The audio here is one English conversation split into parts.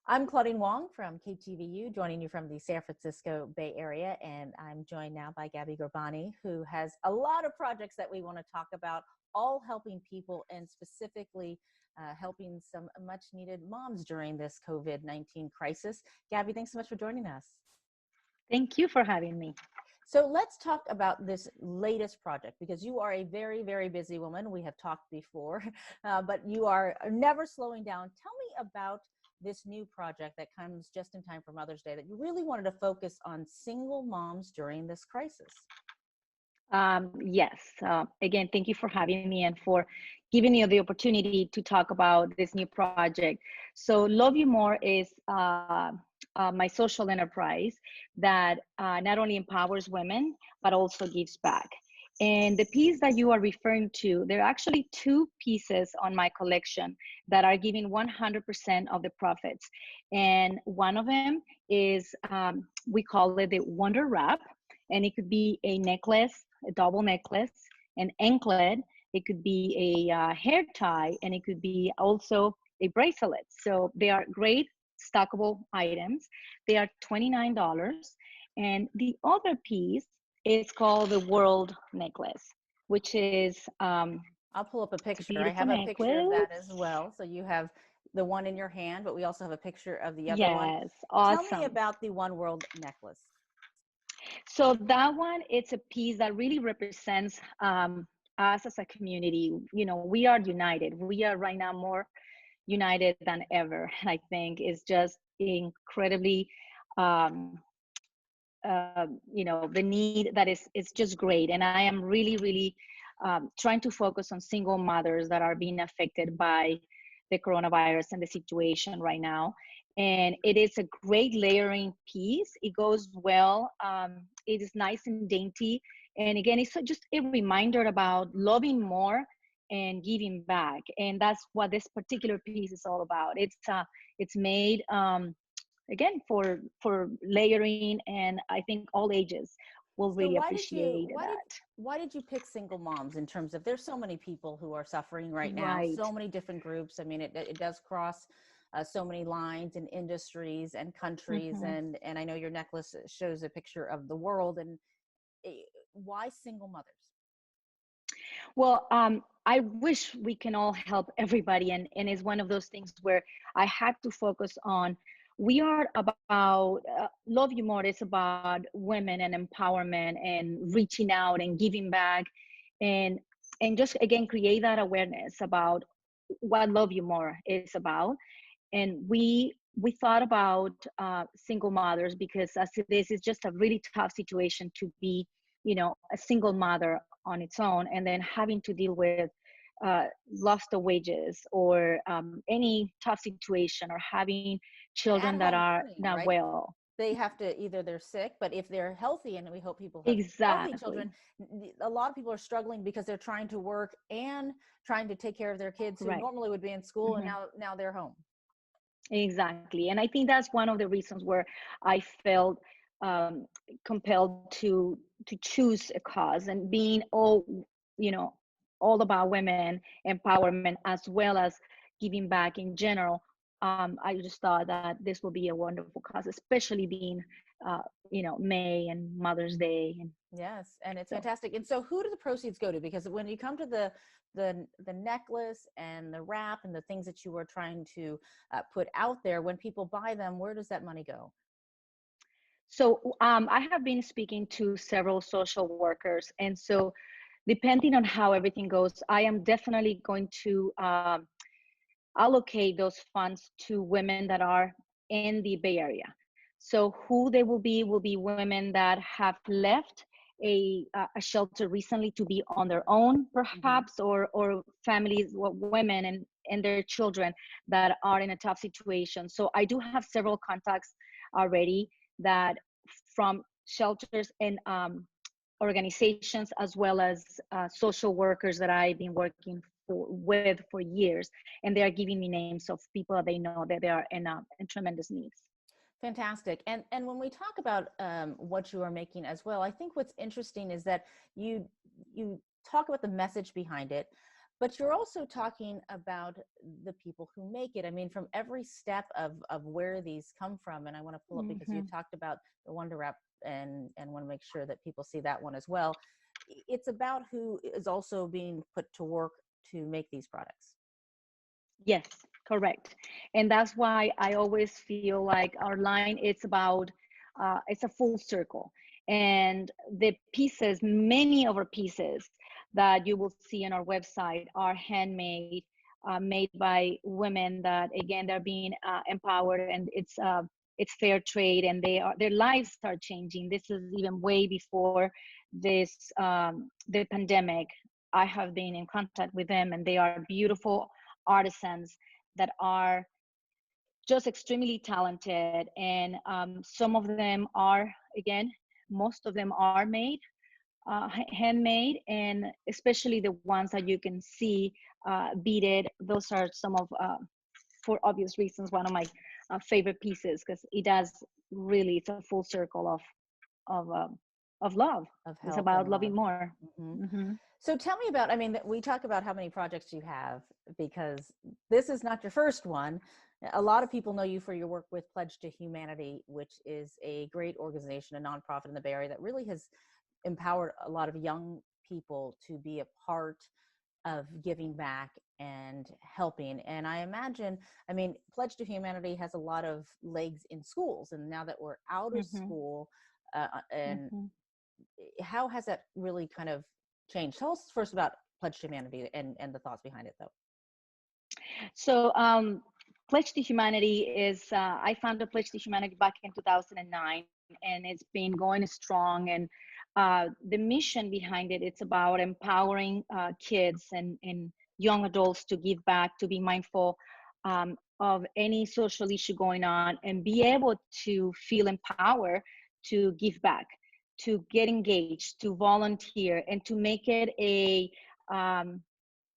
I'm Claudine Wong from KTVU, joining you from the San Francisco Bay Area, and I'm joined now by Gabby Gorbani, who has a lot of projects that we want to talk about, all helping people and specifically helping some much needed moms during this COVID-19 crisis. Gabby, thanks so much for joining us. Thank you for having me. So let's talk about this latest project, because you are a very, very busy woman. We have talked before, but you are never slowing down. Tell me about this new project that comes just in time for Mother's Day that you really wanted to focus on single moms during this crisis. Yes. Again, thank you for having me and for giving me the opportunity to talk about this new project. So, Love You More is my social enterprise that not only empowers women, but also gives back. And the piece that you are referring to, there are actually two pieces on my collection that are giving 100% of the profits. And one of them is, we call it the Wonder Wrap, and it could be a necklace, a double necklace, an anklet. It could be a hair tie, and it could be also a bracelet. So they are great stackable items. They are $29. And the other piece is called the World Necklace, which is I'll pull up a it's a picture. I beautiful have a picture of that as necklace. well. So you have the one in your hand, but we also have a picture of the other one. Yes, Tell me awesome. about the One World necklace. So that one, it's a piece that really represents us as a community. You know, we are united. We are right now more united than ever. I think it's just incredibly, um, the need that is just great. And I am really, really trying to focus on single mothers that are being affected by the coronavirus and the situation right now. And it is a great layering piece. It goes well. It is nice and dainty. And again, it's just a reminder about loving more and giving back. And that's what this particular piece is all about. It's made again for layering, and I think all ages will So really appreciate that. why did you pick single moms, in terms of there's so many people who are suffering right now, Right. so many different groups. I mean, it does cross so many lines and industries and countries, Hmm. and I know your necklace shows a picture of the world. And why single mothers? Well, I wish we can all help everybody, and it's one of those things where I had to focus on. We are about Love You More. It's about women and empowerment and reaching out and giving back, and just again create that awareness about what Love You More is about. And we thought about single mothers because as it is, it's just a really tough situation to be, a single mother on its own, and then having to deal with lost of wages or any tough situation, or having children At that home are learning, not right? well. They have to, either they're sick, but if they're healthy, and we hope people have healthy children, Exactly. a lot of people are struggling because they're trying to work and trying to take care of their kids who Right. normally would be in school, and Hmm. now they're home. Exactly. And I think that's one of the reasons where I felt um, compelled to choose a cause, and being you know, all about women empowerment as well as giving back in general. I just thought that this will be a wonderful cause, especially being, May and Mother's Day. And Yes, and it's so, fantastic. And so who do the proceeds go to? Because when you come to the necklace and the wrap and the things that you were trying to put out there, when people buy them, where does that money go? I have been speaking to several social workers. And so, depending on how everything goes, I am definitely going to allocate those funds to women that are in the Bay Area. So who they will be women that have left a shelter recently to be on their own, Hmm. perhaps, or families, women and their children that are in a tough situation. So I do have several contacts already that from shelters and organizations, as well as social workers that I've been working with for years, and they are giving me names of people that they know that they are in tremendous needs. Fantastic. And when we talk about what you are making as well, I think what's interesting is that you talk about the message behind it, But you're also talking about the people who make it. I mean, from every step of where these come from, and I want to pull up because you Hmm. talked about the Wonder Wrap, and want to make sure that people see that one as well. It's about who is also being put to work to make these products. Yes, correct. And that's why I always feel like our line it's about it's a full circle. And the pieces, many of our pieces that you will see on our website are handmade, made by women that again they're being empowered, and it's fair trade, and their lives are changing. This is even way before this the pandemic. I have been in contact with them, and they are beautiful artisans that are just extremely talented, and some of them are, again, most of them are made handmade, and especially the ones that you can see beaded. Those are some of for obvious reasons one of my favorite pieces, because it does really, it's a full circle of of love. Of It's help about and love. loving more. Hmm. Hmm. So tell me about, I mean, we talk about how many projects you have because this is not your first one. A lot of people know you for your work with Pledge to Humanity, which is a great organization, a nonprofit in the Bay Area that really has empowered a lot of young people to be a part of giving back and helping. And I imagine, I mean, Pledge to Humanity has a lot of legs in schools. And now that we're out of Hmm. school, and Hmm. how has that really kind of changed? Tell us first about Pledge to Humanity and the thoughts behind it, though. So, Pledge to Humanity is, I founded Pledge to Humanity back in 2009, and it's been going strong. And the mission behind it, it's about empowering kids and young adults to give back, to be mindful of any social issue going on, and be able to feel empowered to give back, to get engaged, to volunteer, and to make it um,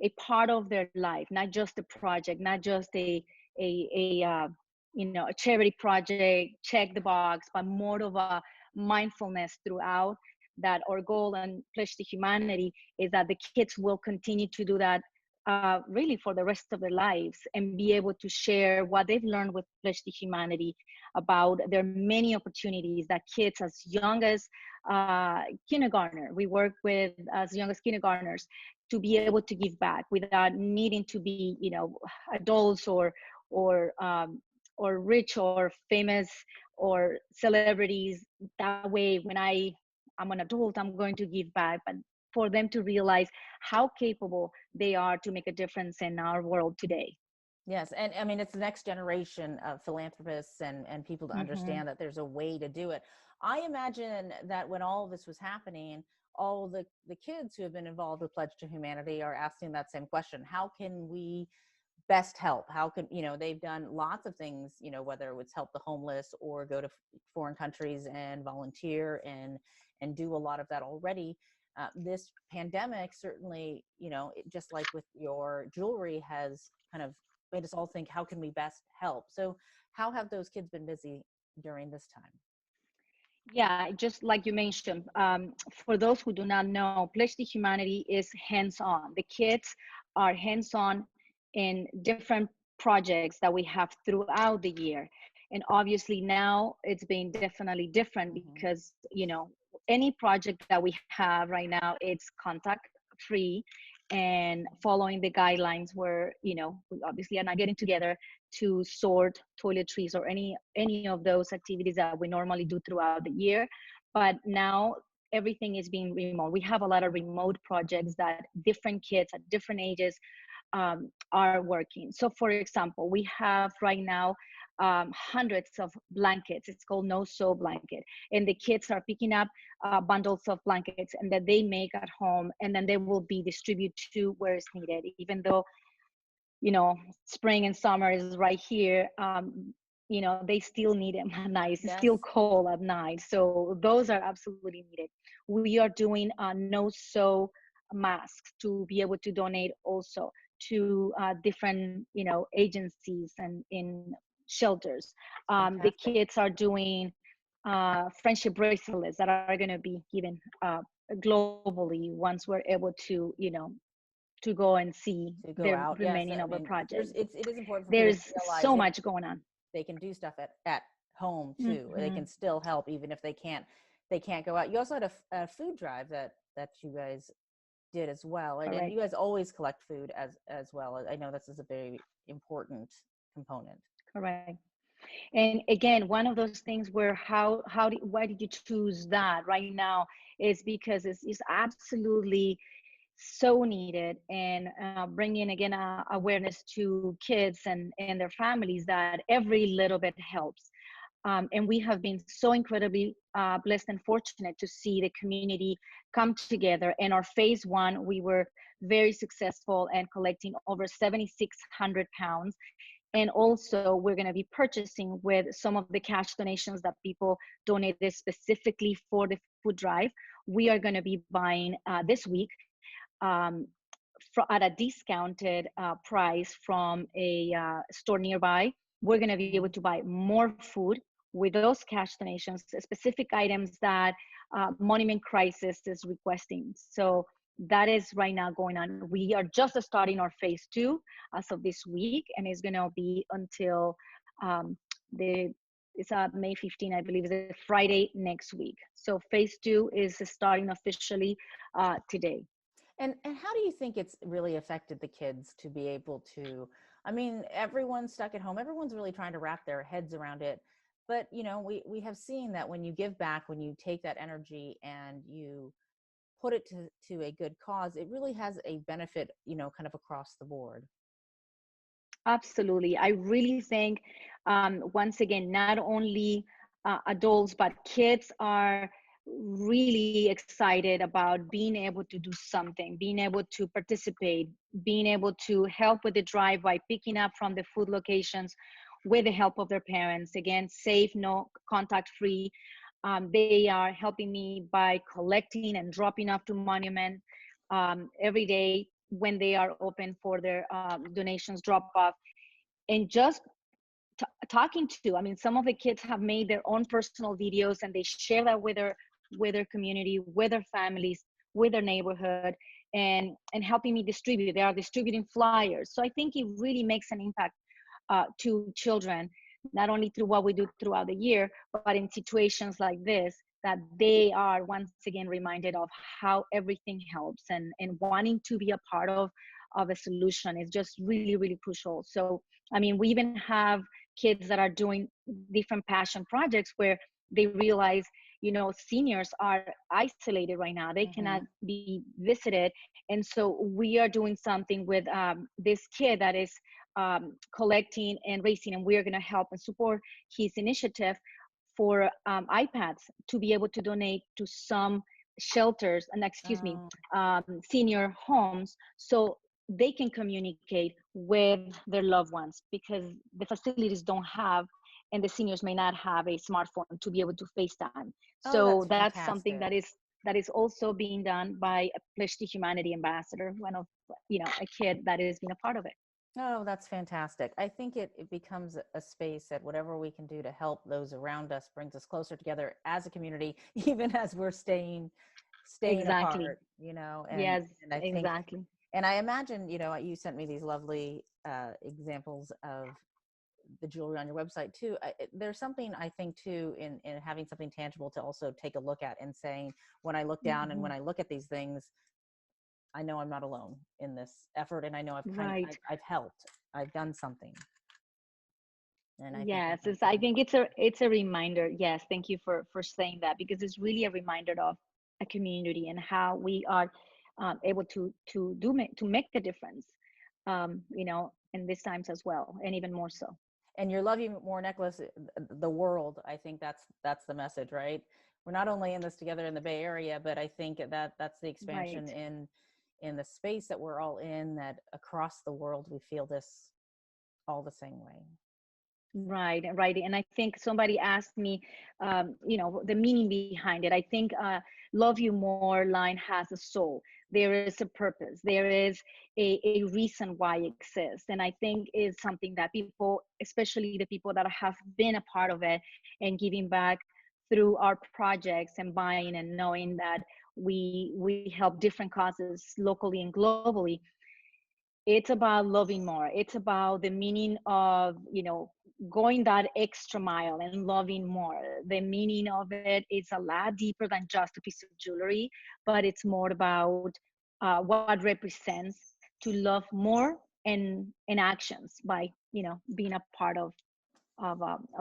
a part of their life, not just a project, not just a a charity project, check the box, but more of a mindfulness throughout. That our goal and Pledge to Humanity is that the kids will continue to do that really for the rest of their lives, and be able to share what they've learned with Pledge to Humanity about their many opportunities that kids as young as kindergartner, we work with as young as kindergartners, to be able to give back without needing to be, adults or or rich or famous or celebrities. That way, when I'm an adult, I'm going to give back, but for them to realize how capable they are to make a difference in our world today. Yes, and I mean it's the next generation of philanthropists and people to Hmm. understand that there's a way to do it. I imagine that when all of this was happening, all the kids who have been involved with Pledge to Humanity are asking that same question: how can we best help? How can, they've done lots of things, whether it's help the homeless or go to foreign countries and volunteer and do a lot of that already. This pandemic certainly, just like with your jewelry, has kind of made us all think, how can we best help? So how have those kids been busy during this time? Yeah, just like you mentioned, for those who do not know, Pledge to Humanity is hands-on. The kids are hands-on in different projects that we have throughout the year. And obviously now it's been definitely different Hmm. because, any project that we have right now, it's contact free and following the guidelines where, we obviously are not getting together to sort toiletries or any of those activities that we normally do throughout the year. But now everything is being remote. We have a lot of remote projects that different kids at different ages are working. So for example, we have right now hundreds of blankets. It's called no sew blanket, and the kids are picking up bundles of blankets and that they make at home, and then they will be distributed to where it's needed. Even though, you know, spring and summer is right here, they still need them at night. It's Yes. still cold at night. So those are absolutely needed. We are doing no sew masks to be able to donate also to different, agencies and in shelters. The Fantastic. kids are doing friendship bracelets that are going to be given globally once we're able to, to go and see to go the out. Yes, remaining I of the mean, project. it is important for people to There's realize so much going on. they can do stuff at home too. They Hmm. can still help even if they can't go out. You also had a food drive that you guys did as well, and you Correct. guys always collect food as well. I know this is a very important component. Correct. And again, one of those things where why did you choose that right now is because it's absolutely so needed, and bringing again awareness to kids and their families that every little bit helps. And we have been so incredibly blessed and fortunate to see the community come together. In our phase one, we were very successful in collecting over 7,600 pounds. And also, we're going to be purchasing with some of the cash donations that people donated specifically for the food drive. We are going to be buying this week um, at a discounted price from a store nearby. We're going to be able Mhm. to buy more food with those cash donations, specific items that Monument Crisis is requesting. So that is right now going on. We are just starting our phase two as of this week, and it's going to be until um, the it's May 15, I believe, is a Friday next week. So phase two is starting officially today. And how do you think it's really affected the kids to be able to, I mean, everyone's stuck at home. Everyone's really trying to wrap their heads around it. But, we have seen that when you give back, when you take that energy and you put it to a good cause, it really has a benefit, kind of across the board. Absolutely. I really think, once again, not only adults, but kids are really excited about being able to do something, being able to participate, being able to help with the drive by picking up from the food locations with the help of their parents. Again, safe, no contact free. They are helping me by collecting and dropping off to Monument every day when they are open for their donations drop off. And just talking to, I mean, some of the kids have made their own personal videos and they share that with their community, with their families, with their neighborhood, and helping me distribute. They are distributing flyers. So I think it really makes an impact to children, not only through what we do throughout the year, but in situations like this, that they are once again reminded of how everything helps, and wanting to be a part of a solution is just really, really crucial. So, I mean, we even have kids that are doing different passion projects where they realize, seniors are isolated right now. They cannot Hmm. be visited. And so we are doing something with this kid that is collecting and raising, and we're going to help and support his initiative for iPads to be able to donate to some shelters and Oh, senior homes, so they can communicate with their loved ones, because the facilities don't have, and the seniors may not have a smartphone to be able to FaceTime. oh, So that's that's something fantastic. that is also being done by a Pledge to Humanity ambassador, one of a kid that is being a part of it. Oh, that's fantastic. I think it becomes a space that whatever we can do to help those around us brings us closer together as a community, even as we're staying Exactly. apart, and Yes, I think, exactly. and I imagine, you sent me these lovely examples of the jewelry on your website too. There's something I think too in having something tangible to also take a look at and saying, when I look down and when Hmm. I look at these things, I know I'm not alone in this effort, and I know Right. I've helped, I've done something, and I think Yes, that's I important. think it's a reminder. Yes, thank you for saying that, because it's really a reminder of a community and how we are able to make a difference, in these times as well, and even more so. And your Love You More necklace, the world, I think that's the message, right? We're not only in this together in the Bay Area, but I think that's the expansion Right. in the space that we're all in, that across the world we feel this all the same way. Right, right. And I think somebody asked me, the meaning behind it. I think Love You More line has a soul. There is a purpose. There is a reason why it exists. And I think is something that people, especially the people that have been a part of it and giving back through our projects and buying and knowing that we help different causes locally and globally, it's about loving more. It's about the meaning of, going that extra mile and loving more. The meaning of it is a lot deeper than just a piece of jewelry, but it's more about what represents to love more in actions by, being a part of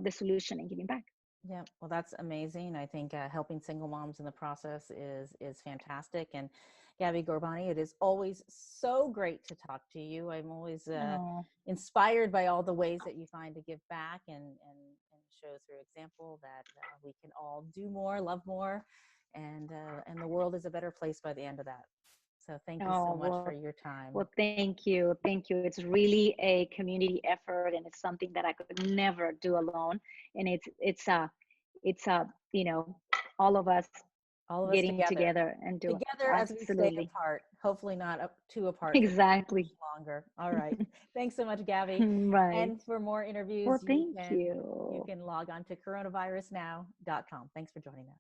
the solution and giving back. Yeah, well, that's amazing. I think helping single moms in the process is fantastic. And Gabby Gorbani, it is always so great to talk to you. I'm always Oh, inspired by all the ways that you find to give back and show through example that we can all do more, love more, and the world is a better place by the end of that. So thank you so oh, much for your time. well, thank you. Thank you. It's really a community effort, and it's something that I could never do alone. And it's all of us All of us getting together, together and do it. together as we stay Absolutely. apart. Hopefully not up too apart for Exactly. much longer. All right. Thanks so much, Gabby. Right. And for more interviews, Well, you thank can you. log on to coronavirusnow.com. Thanks for joining us.